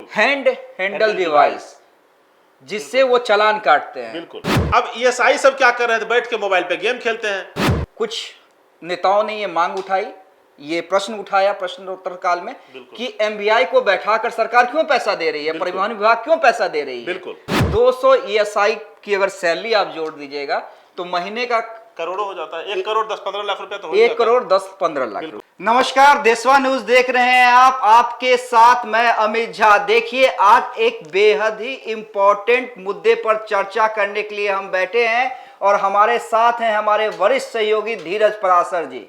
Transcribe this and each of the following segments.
Handle device, जिससे वो चालान काटते हैं। बिल्कुल। अब ईएसआई सब क्या कर रहे हैं? बैठ के मोबाइल पे गेम खेलते हैं। कुछ नेताओं ने ये मांग उठाई, ये प्रश्न उठाया प्रश्नोत्तर काल में कि एमवीआई को बैठाकर सरकार क्यों पैसा दे रही है, परिवहन विभाग क्यों पैसा दे रही है। बिल्कुल। 200 ईएसआई की अगर सैलरी आप जोड़ दीजिएगा तो महीने का करोड़ों हो जाता है। 1 करोड़ 10-15 लाख रुपया तो हो 1 करोड़ 10-15 लाख रुपए। नमस्कार, देशवा न्यूज देख रहे हैं आप, आपके साथ मैं अमित झा। देखिए, आज एक बेहद ही इंपॉर्टेंट मुद्दे पर चर्चा करने के लिए हम बैठे हैं और हमारे साथ हैं हमारे वरिष्ठ सहयोगी धीरज पराशर जी।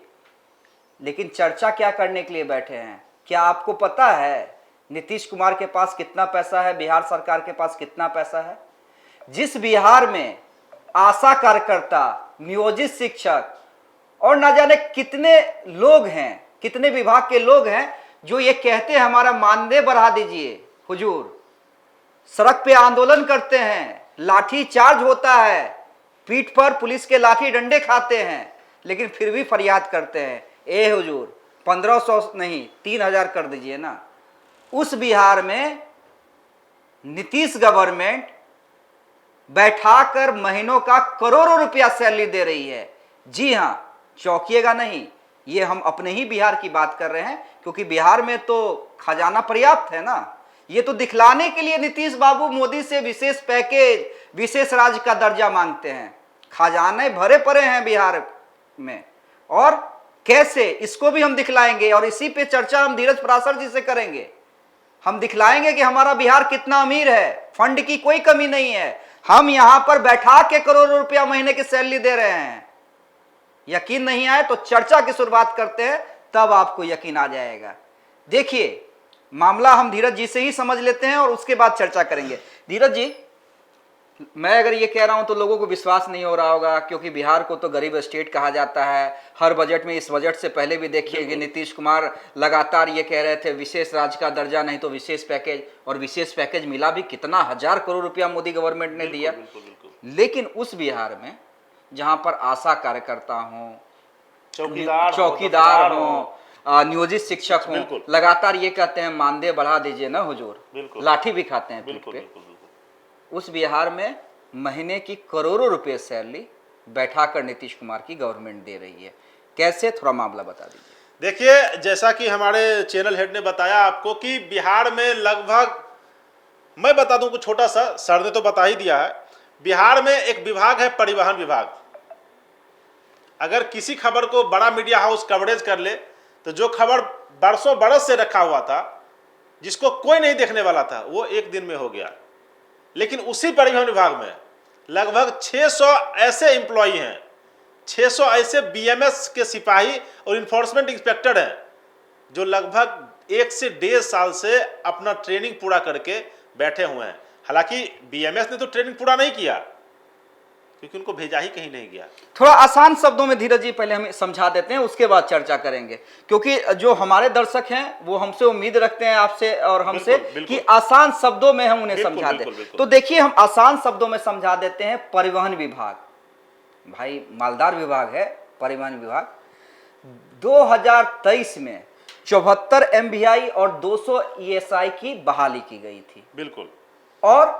लेकिन चर्चा क्या करने के लिए बैठे हैं, क्या आपको पता है नीतीश कुमार के पास कितना पैसा है, बिहार सरकार के पास कितना पैसा है? जिस बिहार में आशा कार्यकर्ता, नियोजित शिक्षक और ना जाने कितने लोग हैं, कितने विभाग के लोग हैं जो ये कहते हैं हमारा मानदेय बढ़ा दीजिए हुजूर, सड़क पे आंदोलन करते हैं, लाठी चार्ज होता है, पीठ पर पुलिस के लाठी डंडे खाते हैं, लेकिन फिर भी फरियाद करते हैं, ए हुजूर 1500 नहीं 3000 कर दीजिए ना। उस बिहार में नीतीश गवर्नमेंट बैठाकर महीनों का करोड़ों रुपया सैलरी दे रही है। जी हां, चौंकिएगा नहीं, ये हम अपने ही बिहार की बात कर रहे हैं, क्योंकि बिहार में तो खजाना पर्याप्त है ना। ये तो दिखलाने के लिए नीतीश बाबू मोदी से विशेष पैकेज, विशेष राज्य का दर्जा मांगते हैं। खजाने भरे पड़े हैं बिहार में, और कैसे, इसको भी हम दिखलाएंगे और इसी पे चर्चा हम धीरज पराशर जी से करेंगे। हम दिखलाएंगे कि हमारा बिहार कितना अमीर है, फंड की कोई कमी नहीं है, हम यहां पर बैठा के करोड़ों रुपया महीने की सैलरी दे रहे हैं। यकीन नहीं आए तो चर्चा की शुरुआत करते हैं, तब आपको यकीन आ जाएगा। देखिए, मामला हम धीरज जी से ही समझ लेते हैं और उसके बाद चर्चा करेंगे। धीरज जी, मैं अगर ये कह रहा हूं तो लोगों को विश्वास नहीं हो रहा होगा, क्योंकि बिहार को तो गरीब स्टेट कहा जाता है। हर बजट में, इस बजट से पहले भी देखिए कि नीतीश कुमार लगातार ये कह रहे थे विशेष राज्य का दर्जा नहीं तो विशेष पैकेज, और विशेष पैकेज मिला भी कितना, 1000 करोड़ रुपया मोदी गवर्नमेंट ने दिया। लेकिन उस बिहार में जहां पर आशा कार्यकर्ता हों, चौकीदार हों, नियोजित शिक्षक हों, लगातार ये कहते हैं मानदेय बढ़ा दीजिए ना हुजूर, लाठी भी खाते हैं पीठ पे। उस बिहार में महीने की करोड़ों रुपए सैलरी बैठाकर नीतीश कुमार की गवर्नमेंट दे रही है। कैसे, थोड़ा मामला बता दीजिए। देखिए, जैसा कि हमारे चैनल हेड ने बताया आपको कि बिहार में लगभग, मैं बता दूं कुछ छोटा सा, सर ने तो बता ही दिया है। बिहार में एक विभाग है परिवहन विभाग। अगर किसी खबर को बड़ा मीडिया हाउस कवरेज कर ले तो जो खबर बरसों बरस से रखा हुआ था, जिसको कोई नहीं देखने वाला था, वो एक दिन में हो गया। लेकिन उसी परिवहन विभाग में लगभग 600 ऐसे एम्प्लॉई हैं, 600 ऐसे बीएमएस के सिपाही और इन्फोर्समेंट इंस्पेक्टर हैं, जो लगभग 1 से 1.5 साल से अपना ट्रेनिंग पूरा करके बैठे हुए हैं। हालांकि बीएमएस ने तो ट्रेनिंग पूरा नहीं किया, क्योंकि उनको भेजा ही कहीं नहीं गया। थोड़ा आसान शब्दों में धीरज जी पहले हमें समझा देते हैं, उसके बाद चर्चा करेंगे, क्योंकि जो हमारे दर्शक हैं वो हमसे उम्मीद रखते हैं, आपसे और हमसे, कि आसान शब्दों में हम उन्हें समझा दें। तो देखिए, हम आसान शब्दों में समझा देते हैं। परिवहन विभाग, भाई मालदार विभाग है परिवहन विभाग। 2023 में 74 एमवीआई और 200 ईएसआई की बहाली की गई थी। बिल्कुल। और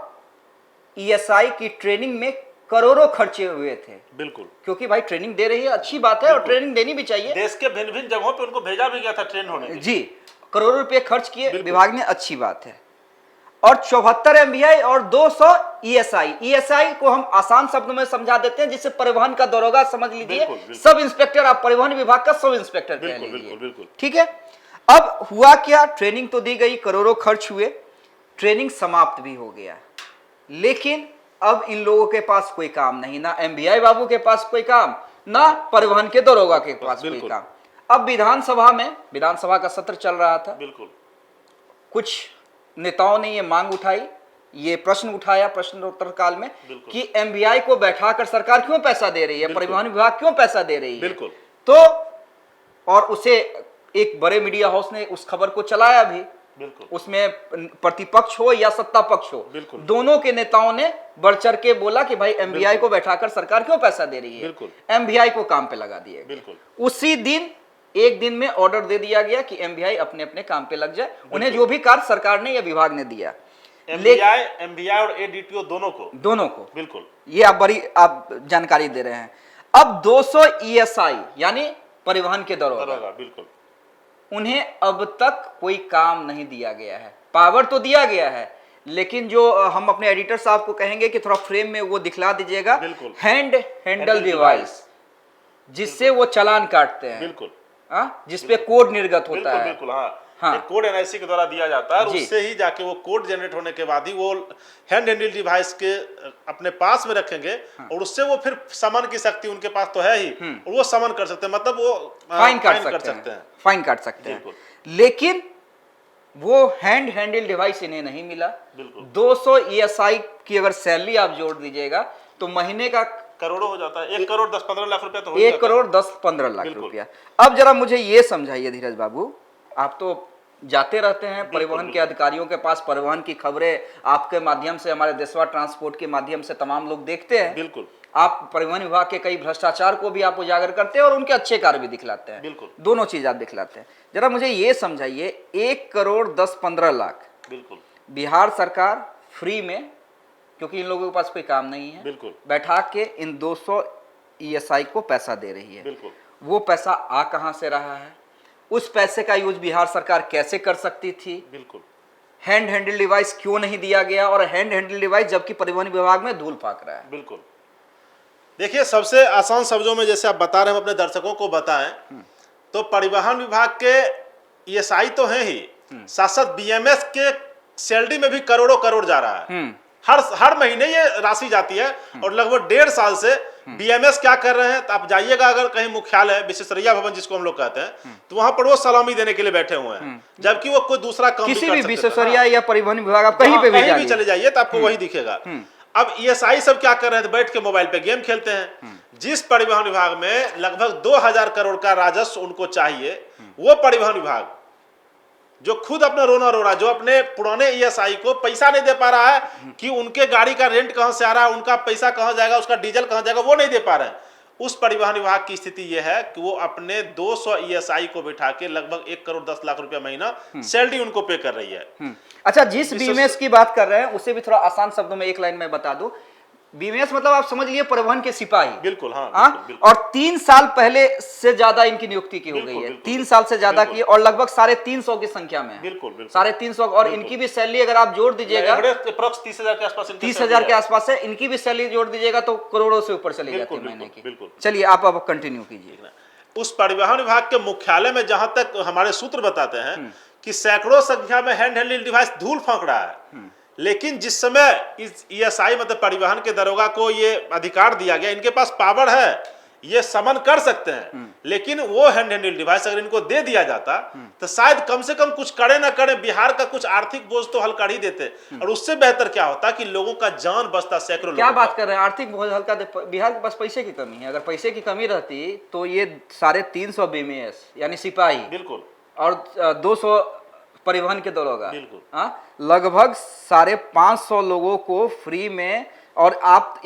ईएसआई की ट्रेनिंग में करोड़ों खर्चे हुए थे। बिल्कुल, क्योंकि भाई ट्रेनिंग दे रही है, अच्छी बात है, और ट्रेनिंग देनी भी चाहिए। देश के भिन्न भिन्न जगहों पे उनको भेजा भी गया था ट्रेन होने के लिए। जी, करोड़ों रुपए खर्च किए विभाग ने, अच्छी बात है। और 74 एमवीआई और 200 ईएसआई। ईएसआई को हम आसान शब्दों में समझा देते हैं, जिससे परिवहन का दरोगा समझ लीजिए, सब इंस्पेक्टर, आप परिवहन विभाग का सब इंस्पेक्टर कह लीजिए। ठीक है। अब हुआ क्या, ट्रेनिंग तो दी गई, करोड़ों खर्च हुए, ट्रेनिंग समाप्त भी हो गया, लेकिन अब इन लोगों के पास कोई काम नहीं, ना एमवीआई बाबू के पास कोई काम, ना परिवहन के दरोगा के पास कोई काम। अब विधानसभा में, विधानसभा का सत्र चल रहा था, बिल्कुल, कुछ नेताओं ने ये मांग उठाई, ये प्रश्न उठाया प्रश्नोत्तर काल में कि एमवीआई को बैठाकर सरकार क्यों पैसा दे रही है, परिवहन विभाग क्यों पैसा दे रही है। बिल्कुल। तो और उसे एक बड़े मीडिया हाउस ने उस खबर को चलाया भी। उसमें प्रतिपक्ष हो या सत्ता पक्ष हो, दोनों के नेताओं ने बढ़ चढ़ के बोला कि भाई एमवीआई को बैठाकर सरकार क्यों पैसा दे रही है, एमवीआई को काम पे लगा दिया। उसी दिन एक दिन में ऑर्डर दे दिया गया कि एमवीआई अपने अपने काम पे लग जाए, उन्हें जो भी कार्य सरकार ने या विभाग ने दिया। एमवीआई और एडीटीओ दोनों को बिल्कुल, ये आप जानकारी दे रहे हैं। अब 200 ईएसआई यानी परिवहन के दरोगा, बिल्कुल, उन्हें अब तक कोई काम नहीं दिया गया है। पावर तो दिया गया है, लेकिन जो हम अपने एडिटर साहब को कहेंगे कि थोड़ा फ्रेम में वो दिखला दीजिएगा, हैंडल डिवाइस जिससे वो चालान काटते हैं, बिल्कुल, जिसपे कोड निर्गत होता है। बिल्कुल, हाँ, एक कोड एनआईसी के द्वारा दिया जाता है और उससे ही जाके वो कोड जनरेट होने के बाद ही वो हैंड हैंडल डिवाइस के अपने पास में रखेंगे और उससे वो फिर समन की शक्ति उनके पास तो है ही, और वो समन कर सकते हैं, मतलब वो फाइन काट सकते हैं। लेकिन वो हैंड हैंडल डिवाइस इन्हें नहीं मिला। 200 ईएसआई की अगर सैलरी आप जोड़ दीजिएगा तो महीने का करोड़ों हो जाता है, 1 करोड़ 10-15 लाख रुपया तो हो 1 करोड़ 10-15 लाख रुपया। अब जरा मुझे ये समझाइए धीरज बाबू, आप तो जाते रहते हैं परिवहन के अधिकारियों के पास, परिवहन की खबरें आपके माध्यम से, हमारे देशवा ट्रांसपोर्ट के माध्यम से तमाम लोग देखते हैं। बिल्कुल, आप परिवहन विभाग के कई भ्रष्टाचार को भी आप उजागर करते हैं और उनके अच्छे कार्य भी दिखलाते हैं। बिल्कुल, दोनों चीज आप दिखलाते हैं। जरा मुझे ये समझाइए, 1 करोड़ 10-15 लाख बिल्कुल बिहार सरकार फ्री में, क्योंकि इन लोगों के पास कोई काम नहीं है, बिल्कुल बैठा के इन 200 ईएसआई को पैसा दे रही है। बिल्कुल, वो पैसा आ कहां से रहा है, उस पैसे का यूज बिहार सरकार कैसे कर सकती थी, बिल्कुल, हैंड हैंडल डिवाइस क्यों नहीं दिया गया, और हैंड हैंडल डिवाइस जबकि परिवहन विभाग में धूल फाक रहा है। बिल्कुल। देखिए, सबसे आसान शब्दों में जैसे आप बता रहे हैं, अपने दर्शकों को बताएं, तो परिवहन विभाग के ईएसआई तो हैं ही, साथ साथ बीएमएस के सैलरी में भी करोड़ों करोड़ जा रहा है। हर महीने ये राशि जाती है और लगभग 1.5 साल से बीएमएस क्या कर रहे हैं, तो आप जाइएगा अगर कहीं मुख्यालय विशेषरैया भवन जिसको हम लोग कहते हैं, तो वहां पर वो सलामी देने के लिए बैठे हुए हैं, जबकि वो कोई दूसरा काम किसी भी विशेषरैया या परिवहन विभाग आप कहीं पे भी चले जाइए तो आपको वही दिखेगा। अब ईएसआई सब क्या कर रहे हैं, बैठ के मोबाइल पे गेम खेलते हैं। जिस परिवहन विभाग में लगभग 2000 करोड़ का राजस्व उनको चाहिए, वो परिवहन विभाग जो खुद अपना रोना रो रहा है, जो अपने पुराने ईएसआई को पैसा नहीं दे पा रहा है कि उनके गाड़ी का रेंट कहां से आ रहा है, उनका पैसा कहां जाएगा, उसका डीजल कहां जाएगा, वो नहीं दे पा रहे हैं। उस परिवहन विभाग की स्थिति यह है कि वो अपने 200 ईएसआई को बिठा के लगभग 1 करोड़ 10 लाख रुपया महीना सैलरी उनको पे कर रही है। अच्छा, जिस बीएमएस की बात कर रहे हैं उसे भी थोड़ा आसान शब्दों में एक लाइन में बता दूं। बीएमएस मतलब आप समझ लीजिए परिवहन के सिपाही। बिल्कुल, हाँ, बिल्कुल। और 3 साल पहले से ज्यादा इनकी नियुक्ति की हो गई है, 3 साल से ज्यादा की, और लगभग 350 की संख्या में है। बिल्कुल, 350, और इनकी भी सैलरी अगर आप जोड़ दीजिएगा 30,000 के आसपास, 30,000 के आसपास है, इनकी भी सैलरी जोड़ दीजिएगा तो करोड़ों से ऊपर चली जाती है महीने की। चलिए आप अब कंटिन्यू कीजिए। उस परिवहन विभाग के मुख्यालय में जहां तक हमारे सूत्र बताते हैं कि सैकड़ों संख्या में हैंड हैंडल डिवाइस धूल फेंक रहा है, लेकिन जिस समय इस ईएसआई मतलब परिवहन के दरोगा को ये अधिकार दिया गया, इनके पास पावर है, ये समन कर सकते हैं, लेकिन वो हैंड हैंडल डिवाइस अगर इनको दे दिया जाता तो शायद कम से कम कुछ करे ना करे, बिहार का कुछ आर्थिक बोझ तो हल कर ही देते, और उससे बेहतर क्या होता कि लोगों का जान बचता। सैकड़ों क्या बात कर रहे हैं, आर्थिक बोझ हल्का? बिहार के पास पैसे की कमी है। अगर पैसे की कमी रहती तो ये 350 बीएमएस यानी सिपाही, बिल्कुल, और 200 परिवहन के दरोगा, लगभग 550 लोगों को फ्री में, और आप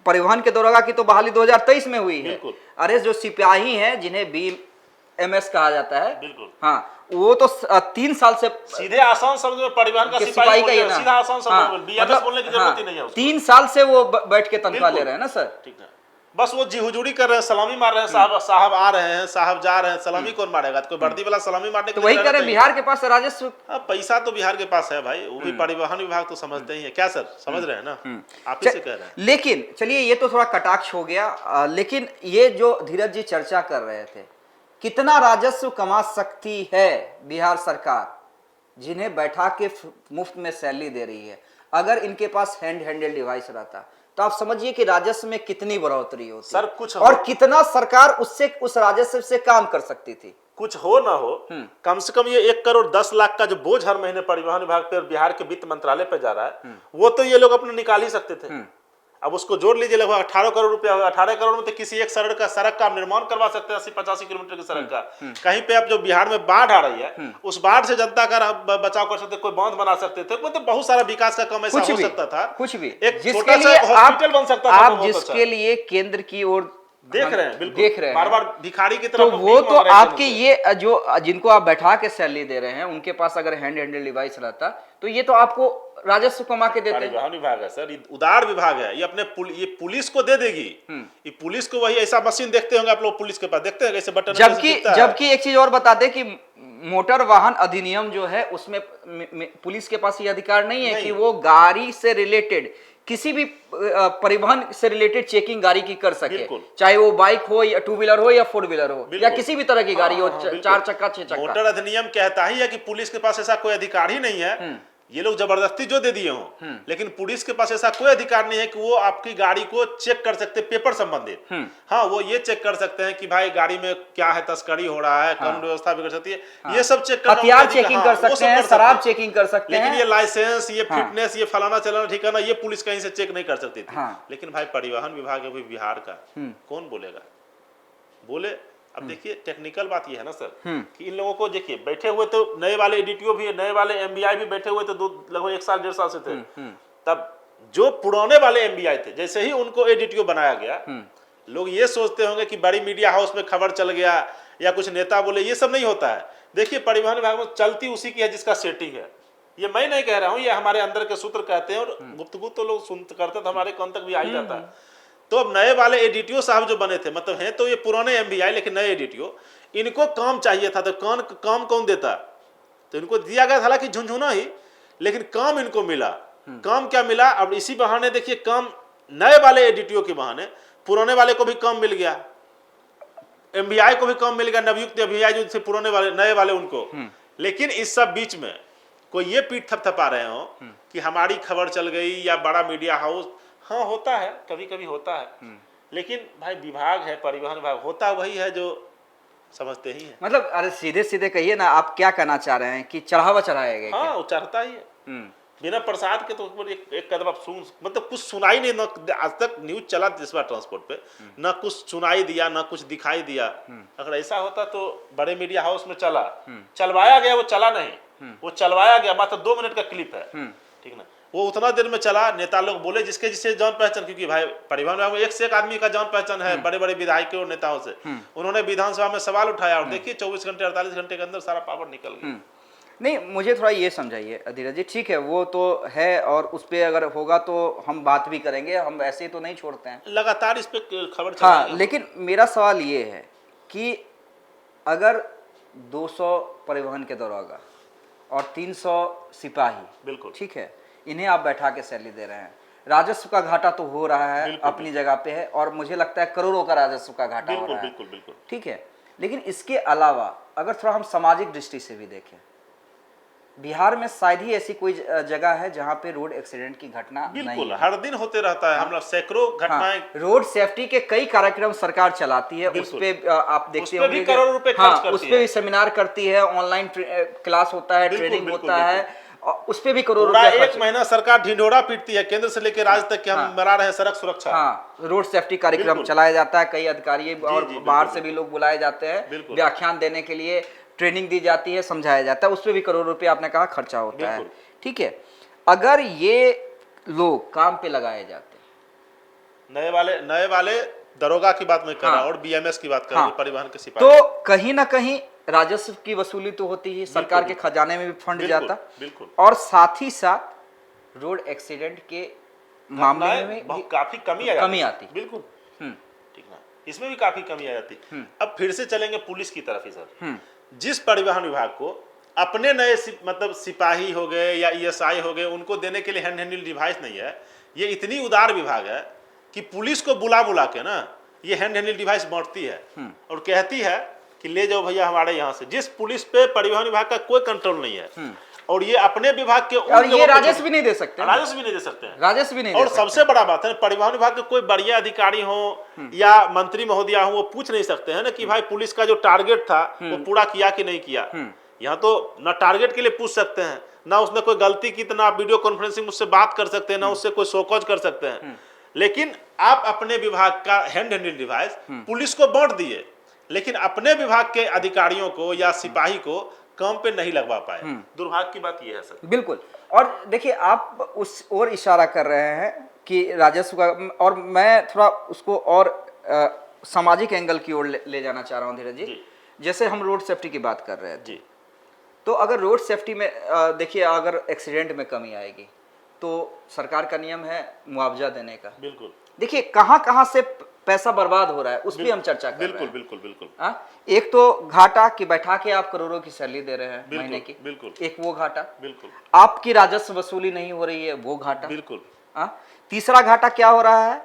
परिवहन के दरोगा की तो बहाली 2023 में हुई है। अरे जो सिपाही हैं जिन्हें बीएमएस कहा जाता है, बिल्कुल, हाँ, वो तो 3 साल से सीधे आसान शब्द में परिवहन का सिपाही का ही है ना, सीधा आसान शब्द में बीएमएस बोलने की जरूरत ही नहीं है। 3 साल से वो बैठ के तनख्वाह ले रहे हैं ना सर। ठीक है, बस वो जी हुजूरी कर रहे हैं, सलामी मार रहे हैं, साहब आ रहे हैं, साहब जा रहे हैं, सलामी कौन मारेगा? कोई वर्दी वाला सलामी मारने तो वही कह रहे हैं, बिहार के पास राजस्व, पैसा तो बिहार के पास है भाई, वो भी परिवहन विभाग तो समझते ही है। क्या सर, समझ रहे हैं ना, आप ही से कह रहे हैं। लेकिन चलिए, ये तो थोड़ा कटाक्ष हो गया, लेकिन ये जो धीरज जी चर्चा कर रहे थे, कितना राजस्व कमा सकती है बिहार सरकार जिन्हें बैठा के मुफ्त में सैलरी दे रही है, अगर इनके पास हैंड हैंडल डिवाइस रहता तो आप समझिए कि राजस्व में कितनी बढ़ोतरी होती सर, कुछ और कितना सरकार उस राजस्व से काम कर सकती थी। कुछ हो ना हो, कम से कम ये 1 करोड़ 10 लाख का जो बोझ हर महीने परिवहन विभाग पे और बिहार के वित्त मंत्रालय पे जा रहा है, वो तो ये लोग अपने निकाल ही सकते थे। अब उसको जोड़ लीजिए, लगभग 18 करोड़ रुपया होगा। 18 करोड़ में तो किसी एक सड़क का निर्माण करवा सकते हैं, 80-85 किलोमीटर की सड़क का। कहीं पे अब जो बिहार में बाढ़ आ रही है, उस बाढ़ से जनता का बचाव कर सकते, कोई बांध बना सकते थे, तो बहुत सारा विकास का काम ऐसा हो सकता था। कुछ भी एक छोटा सा हॉस्पिटल बन सकता था। आप जिसके लिए केंद्र की ओर देख रहे हैं, बिल्कुल देख रहे हैं, बार बार भिखारी की तरह तो लोग वो भीख तो मांग रहे थे आपके मुझसे। ये जो जिनको आप बैठा के सैलरी दे रहे हैं उनके पास अगर हैंड हैंडल डिवाइस रहता तो ये तो आपको राजस्व कमा के देते हैं। परिवहन विभाग है सर, ये उदार विभाग है, ये अपने ये पुलिस को दे देगी। ये पुलिस को वही ऐसा मशीन देखते होंगे आप लोग पुलिस के पास, देखते हैं कैसे बटन जबकि एक चीज और बता दे कि मोटर वाहन अधिनियम जो है उसमें पुलिस के पास ये अधिकार नहीं है कि वो गाड़ी से रिलेटेड किसी भी परिवहन से रिलेटेड चेकिंग गाड़ी की कर सके, चाहे वो बाइक हो या टू व्हीलर हो या फोर व्हीलर हो या किसी भी तरह की गाड़ी हो, 4 चक्का 6 चक्का। मोटर अधिनियम कहता ही है कि पुलिस के पास ऐसा कोई अधिकार ही नहीं है, ये लोग जबरदस्ती जो दे दिए हों, लेकिन पुलिस के पास ऐसा कोई अधिकार नहीं है कि वो आपकी गाड़ी को चेक कर सकते पेपर संबंधित। हाँ, वो ये चेक कर सकते हैं कि भाई गाड़ी में क्या है, तस्करी हो रहा है, कानून व्यवस्था बिगड़ सकती है, ये सब चेक करना, हथियार चेकिंग कर सकते हैं, शराब चेकिंग कर सकते हैं, लेकिन ये लाइसेंस, ये फिटनेस, ये फलाना चलाना ठिकाना, ये पुलिस कहीं से चेक नहीं कर सकती थी। लेकिन भाई परिवहन विभाग है बिहार का, कौन बोलेगा? बोले। अब देखिए टेक्निकल बात ये है ना सर कि इन लोगों को देखिए बैठे हुए तो नए वाले एडीटीओ भी, नए वाले एमबीआई भी बैठे हुए थे, लगभग 1 साल 1.5 साल से थे। तब जो पुराने वाले एमबीआई थे, जैसे ही उनको एडीटीओ बनाया गया, लोग ये सोचते होंगे कि बड़ी मीडिया हाउस में खबर चल गया या कुछ नेता बोले, ये सब नहीं होता है। देखिए परिवहन विभाग में चलती उसी की है जिसका सेटिंग है। ये मैं नहीं कह रहा हूँ, ये हमारे अंदर के सूत्र कहते हैं, और गुफ्तगू तो लोग सुनते करते तो हमारे कान तक भी आ ही जाता है। तो अब नए वाले एडीटीओ साहब जो बने थे, मतलब हैं तो ये पुराने एमबीआई लेकिन नए एडीटीओ, इनको काम चाहिए था, तो काम कौन देता? तो इनको दिया गया था हालांकि झुंझुना ही, लेकिन काम इनको मिला। काम क्या मिला? अब इसी बहाने देखिए काम नए वाले एडीटीओ के बहाने पुराने वाले को भी काम मिल गया, एमबीआई को भी काम मिल गया, नवयुक्त एमबीआई जो थे पुराने वाले, नए वाले उनको। लेकिन इस सब बीच में कोई ये पीठ थपथपा रहे हो कि हमारी खबर चल गई या बड़ा मीडिया हाउस। हाँ होता है, कभी कभी होता है, लेकिन भाई विभाग है, परिवहन विभाग होता वही है जो समझते ही है। मतलब अरे सीधे सीधे कहिए ना, आप क्या कहना चाह रहे हैं कि चढ़ावा चढ़ाया गया? हाँ, वो चढ़ता ही है बिना प्रसाद के। तो ऊपर एक कदम आप मतलब कुछ सुनाई नहीं, न आज तक न्यूज चला इस बार ट्रांसपोर्ट पे, न कुछ सुनाई दिया, न कुछ दिखाई दिया। अगर ऐसा होता तो बड़े मीडिया हाउस में चलवाया गया, वो चला नहीं, वो चलवाया गया, मात्र 2 मिनट का क्लिप है, ठीक ना, वो उतना देर में चला, नेता लोग बोले जिसके जिससे जान पहचान, क्योंकि भाई परिवहन विभाग में एक से एक आदमी का जान पहचान है, बड़े बड़े विधायकों और नेताओं से। उन्होंने विधानसभा में सवाल उठाया और देखिए 24 घंटे 48 घंटे के अंदर सारा पावर निकल गया। नहीं, मुझे थोड़ा ये समझाइए धीरज जी, ठीक है वो तो है और उस पर अगर होगा तो हम बात भी करेंगे, हम ऐसे ही तो नहीं छोड़ते हैं, लगातार इस पे खबर। हाँ, लेकिन मेरा सवाल ये है कि अगर 200 परिवहन के दरोगा और 300 सिपाही, बिल्कुल ठीक है, इन्हें आप बैठा के सैलरी दे रहे हैं, राजस्व का घाटा तो हो रहा है, अपनी जगह पे है, और मुझे लगता है करोड़ों का राजस्व का घाटा हो रहा है, बिल्कुल, ठीक है। लेकिन इसके अलावा अगर थोड़ा हम सामाजिक दृष्टि से भी देखें, बिहार में शायद ही ऐसी कोई जगह है जहां पे रोड एक्सीडेंट की घटना बिल्कुल हर दिन होते रहता है। हम लोग सैकड़ों घटनाएं, रोड सेफ्टी के कई कार्यक्रम सरकार चलाती है, उस पे आप देखते होंगे, करोड़ों रुपए खर्च करती है, उस पे भी सेमिनार करती है, ऑनलाइन क्लास होता है, ट्रेनिंग होता है, उस पे भी करोड़ों रुपए। 1 महीना सरकार ढिंढोरा पीटती है केंद्र से लेकर राज्य तक कि हम बना रहे हैं सड़क सुरक्षा। हाँ, रोड सेफ्टी कार्यक्रम चलाया जाता है, कई अधिकारी और बाहर से भी लोग बुलाए जाते हैं, व्याख्यान देने के लिए ट्रेनिंग दी जाती है, समझाया जाता है, उस पर भी करोड़ रुपए आपने कहा खर्चा होता है, ठीक है। अगर ये लोग काम पे लगाए जाते, नए वाले दरोगा की बात मैं कर रहा हूं और बीएमएस की बात कर रहा हूं, परिवहन के सिपाही, तो कहीं ना कहीं राजस्व की वसूली तो होती ही, सरकार के खजाने में भी फंड जाता, और साथ ही साथ रोड एक्सीडेंट के मामले में काफी कमी आती, बिल्कुल, ठीक ना, इसमें भी काफी कमी आ जाती। अब फिर से चलेंगे पुलिस की तरफ ही सर। जिस परिवहन विभाग को अपने नए मतलब सिपाही हो गए या ईएसआई हो गए, उनको देने के लिए हैंड हैंडल डिवाइस नहीं है, ये इतनी उदार विभाग है कि पुलिस को बुला के ना ये हैंड हैंडल डिवाइस बांटती है और कहती है कि ले जाओ भैया हमारे यहाँ से। जिस पुलिस पे परिवहन विभाग का कोई कंट्रोल नहीं है, और ये अपने विभाग के और ये राजस्व भी नहीं दे सकते, राजस्व भी नहीं दे सकते हैं, राजस्व भी नहीं। और सबसे बड़ा बात है परिवहन विभाग के कोई बड़े अधिकारी हो या मंत्री महोदया हो, वो पूछ नहीं सकते हैं ना कि भाई पुलिस का जो टारगेट था वो पूरा किया कि नहीं किया। यहाँ तो ना टारगेट के लिए पूछ सकते हैं, ना उसने कोई गलती की तो ना आप वीडियो कॉन्फ्रेंसिंग मुझसे बात कर सकते हैं, ना उससे कोई शोकॉज कर सकते हैं। लेकिन आप अपने विभाग का हैंड हैंडल डिवाइस पुलिस को बांट दिए, लेकिन अपने विभाग के अधिकारियों को या सिपाही को काम पे नहीं लगवा पाए। दुर्भाग्य की बात यह है सर। बिल्कुल, और देखिए आप उस ओर इशारा कर रहे हैं कि राजस्व का, और मैं थोड़ा उसको और सामाजिक एंगल की ओर ले जाना चाह रहा हूँ धीरज जी। जैसे हम रोड सेफ्टी की बात कर रहे हैं जी, तो अगर रोड सेफ्टी में देखिए अगर एक्सीडेंट में कमी आएगी तो सरकार का नियम है मुआवजा देने का। बिल्कुल। देखिए कहाँ कहाँ से पैसा बर्बाद हो रहा है उस पर हम चर्चा कर रहे बिल्कुल हैं। बिल्कुल बिल्कुल। एक तो घाटा कि बैठा के आप करोड़ों की सैलरी दे रहे हैं महीने की, बिल्कुल। एक वो घाटा। बिल्कुल। आपकी राजस्व वसूली नहीं हो रही है वो घाटा। बिल्कुल। तीसरा घाटा क्या हो रहा है,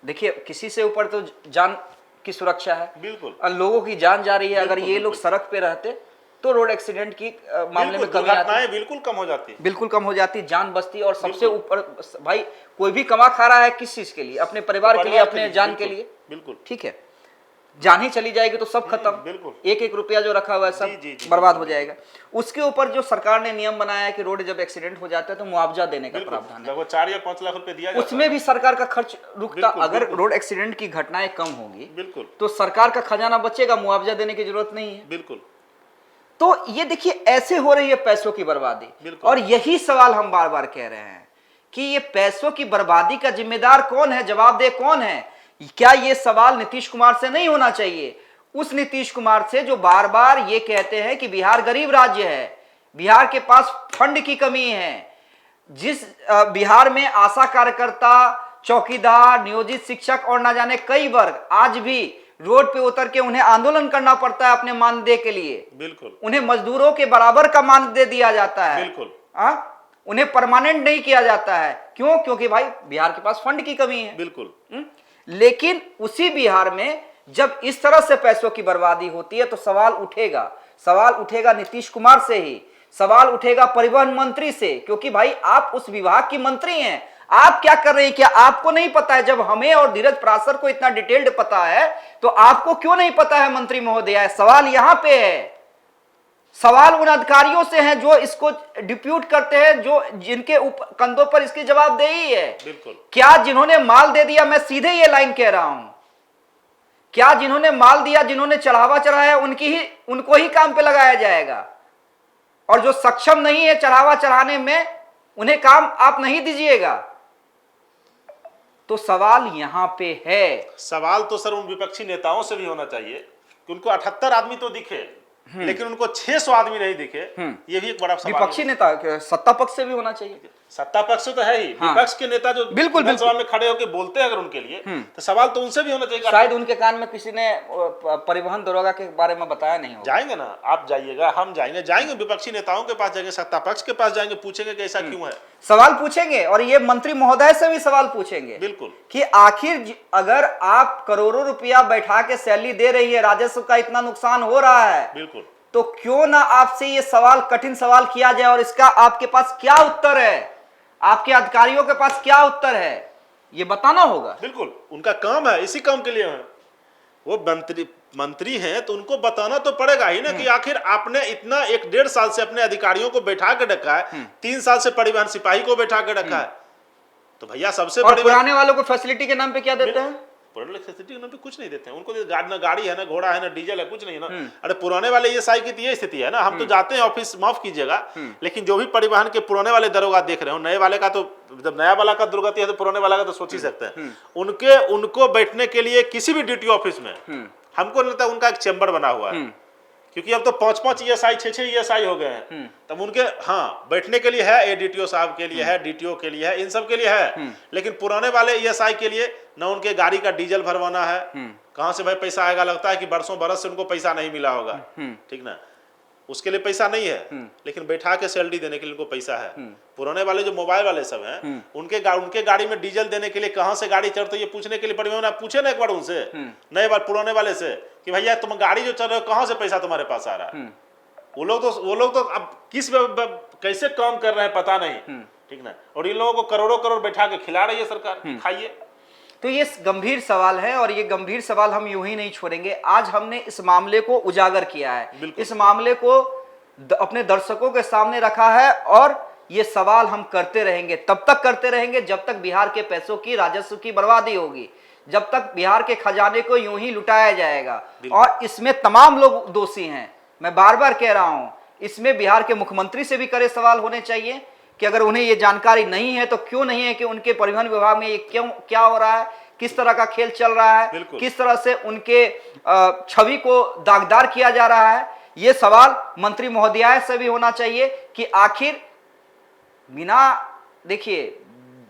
देखिए किसी से ऊपर तो जान की सुरक्षा है, बिल्कुल। लोगों की जान जा रही है। अगर बिल्कुल, ये लोग सड़क पे रहते तो रोड एक्सीडेंट की मामले में कमी आती, बिल्कुल कम हो जाती, बिल्कुल कम हो जाती, जान बचती। और सबसे ऊपर भाई कोई भी कमा खा रहा है किस चीज के लिए, अपने परिवार के लिए, अपने जान के लिए। बिल्कुल ठीक है, जान ही चली जाएगी तो सब खत्म। बिल्कुल। एक एक रुपया जो रखा हुआ है सब बर्बाद हो जाएगा। उसके ऊपर जो सरकार ने नियम बनाया है कि रोड जब एक्सीडेंट हो जाता है तो मुआवजा देने का प्रावधान है। 4 या 5 लाख रुपए दिया जाता है। उसमें भी सरकार का खर्च रुकता। अगर रोड एक्सीडेंट की घटनाएं कम होंगी बिल्कुल तो सरकार का खजाना बचेगा, मुआवजा देने की जरूरत नहीं है। बिल्कुल। तो ये देखिए ऐसे हो रही है पैसों की बर्बादी। और यही सवाल हम बार बार कह रहे हैं कि ये पैसों की बर्बादी का जिम्मेदार कौन है, जवाबदेह कौन है। क्या ये सवाल नीतीश कुमार से नहीं होना चाहिए, उस नीतीश कुमार से जो बार बार ये कहते हैं कि बिहार गरीब राज्य है, बिहार के पास फंड की कमी है। जिस बिहार में आशा कार्यकर्ता, चौकीदार, नियोजित शिक्षक और ना जाने कई वर्ग आज भी रोड पे उतर के उन्हें आंदोलन करना पड़ता है अपने मानदेय के लिए। बिल्कुल। उन्हें मजदूरों के बराबर का मानदेय दिया जाता है। बिल्कुल। उन्हें परमानेंट नहीं किया जाता है। क्यों? क्योंकि भाई बिहार के पास फंड की कमी है। बिल्कुल। लेकिन उसी बिहार में जब इस तरह से पैसों की बर्बादी होती है तो सवाल उठेगा नीतीश कुमार से ही, सवाल उठेगा परिवहन मंत्री से। क्योंकि भाई आप उस विभाग की मंत्री हैं, आप क्या कर रहे हैं? क्या आपको नहीं पता है? जब हमें और धीरज पराशर को इतना डिटेल्ड पता है तो आपको क्यों नहीं पता है मंत्री महोदय? सवाल यहां पे है, सवाल उन अधिकारियों से है जो इसको डिप्यूट करते हैं, जो जिनके कंधों पर इसकी जवाबदेही है। बिल्कुल। क्या जिन्होंने माल दे दिया, मैं सीधे ये लाइन कह रहा हूं, क्या जिन्होंने माल दिया, जिन्होंने चढ़ावा चढ़ाया उनको ही काम पे लगाया जाएगा, और जो सक्षम नहीं है चढ़ावा चढ़ाने में उन्हें काम आप नहीं दीजिएगा? तो सवाल यहां पे है। सवाल तो सर उन विपक्षी नेताओं से भी होना चाहिए कि उनको 78 आदमी तो दिखे लेकिन उनको 600 आदमी नहीं दिखे। ये भी एक बड़ा सवाल। विपक्षी नेता सत्ता पक्ष से भी होना चाहिए। सत्ता पक्ष से तो है ही, विपक्ष के नेता जो बिल्कुल सभा में खड़े होकर बोलते हैं अगर उनके लिए तो सवाल तो उनसे भी होना चाहिए। शायद उनके कान में किसी ने परिवहन दरोगा के बारे में बताया नहीं हो। जाएंगे ना, आप जाइएगा, हम जाएंगे विपक्षी नेताओं के पास जाएंगे, सत्ता पक्ष के पास जाएंगे, पूछेंगे कि ऐसा क्यों है। सवाल पूछेंगे और ये मंत्री महोदय से भी सवाल पूछेंगे। बिल्कुल। कि आखिर अगर आप करोड़ों रुपया बैठा के सैलरी दे रही है, राजस्व का इतना नुकसान हो रहा है, बिल्कुल, तो क्यों ना आपसे ये सवाल, कठिन सवाल किया जाए और इसका आपके पास क्या उत्तर है, आपके अधिकारियों के पास क्या उत्तर है, ये बताना होगा। बिल्कुल, उनका काम है, इसी काम के लिए है वो। मंत्री हैं तो उनको बताना तो पड़ेगा ही ना कि आखिर आपने इतना 1-1.5 साल से अपने अधिकारियों को बैठा के रखा है, 3 साल से परिवहन सिपाही को बैठा के रखा है, तो भैया सबसे बड़ी पुराने वालों को फैसिलिटी के नाम पे क्या देते हैं? पुराने फैसिलिटी के नाम पे कुछ नहीं देते हैं उनको। ना गाड़ी है, ना घोड़ा है, ना डीजल है, कुछ नहीं है ना। अरे पुराने वाले ईएसआई की ये स्थिति है ना, हम तो जाते हैं ऑफिस, माफ कीजिएगा, लेकिन जो भी परिवहन के पुराने वाले दरोगा देख रहे हो, नए वाले का तो जब नया वाला का दुर्गति है तो पुराने वाला का तो सोच ही सकते हैं। उनको बैठने के लिए किसी भी ड्यूटी ऑफिस में हमको लगता है उनका एक चैम्बर बना हुआ है, क्योंकि अब तो 5-5 ईएसआई, 6-6 ईएसआई हो गए हैं। तब उनके बैठने के लिए है, एडीटीओ साहब के लिए है, डीटीओ के लिए है, इन सब के लिए है। लेकिन पुराने वाले ईएसआई के लिए न उनके गाड़ी का डीजल भरवाना है, कहां से भाई पैसा आएगा, लगता है कि बरसों बरस से उनको पैसा नहीं मिला होगा, ठीक ना, उसके लिए पैसा नहीं है, लेकिन बैठा के सैलरी देने के लिए उनको पैसा है। पुराने वाले जो मोबाइल वाले सब हैं, उनके गाड़ी में डीजल देने के लिए कहां से गाड़ी चढ़ते ये पूछने के लिए परिवहन, आप पूछे ना एक बार उनसे, नए बार पुराने वाले से, कि भैया तुम गाड़ी जो चल रहे हो कहां से पैसा तुम्हारे पास आ रहा है। वो लोग तो अब कैसे काम कर रहे हैं पता नहीं, ठीक ना, और इन लोगों को करोड़ों बैठा के खिला रही है सरकार, खाइए। तो ये गंभीर सवाल है और ये गंभीर सवाल हम यूं ही नहीं छोड़ेंगे। आज हमने इस मामले को उजागर किया है, इस मामले को अपने दर्शकों के सामने रखा है और ये सवाल हम करते रहेंगे, तब तक करते रहेंगे जब तक बिहार के पैसों की, राजस्व की बर्बादी होगी, जब तक बिहार के खजाने को यूं ही लुटाया जाएगा। और इसमें तमाम लोग दोषी हैं, मैं बार बार कह रहा हूं। इसमें बिहार के मुख्यमंत्री से भी कड़े सवाल होने चाहिए कि अगर उन्हें ये जानकारी नहीं है तो क्यों नहीं है कि उनके परिवहन विभाग में ये क्या हो रहा है, किस तरह का खेल चल रहा है, बिल्कुल। किस तरह से उनके छवि को दागदार किया जा रहा है। ये सवाल मंत्री महोदया से भी होना चाहिए कि आखिर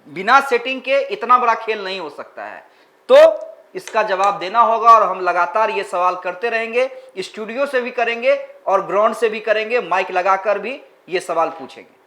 बिना सेटिंग के इतना बड़ा खेल नहीं हो सकता है। तो इसका जवाब देना होगा और हम लगातार ये सवाल करते रहेंगे, स्टूडियो से भी करेंगे और ग्राउंड से भी करेंगे, माइक लगाकर भी ये सवाल पूछेंगे।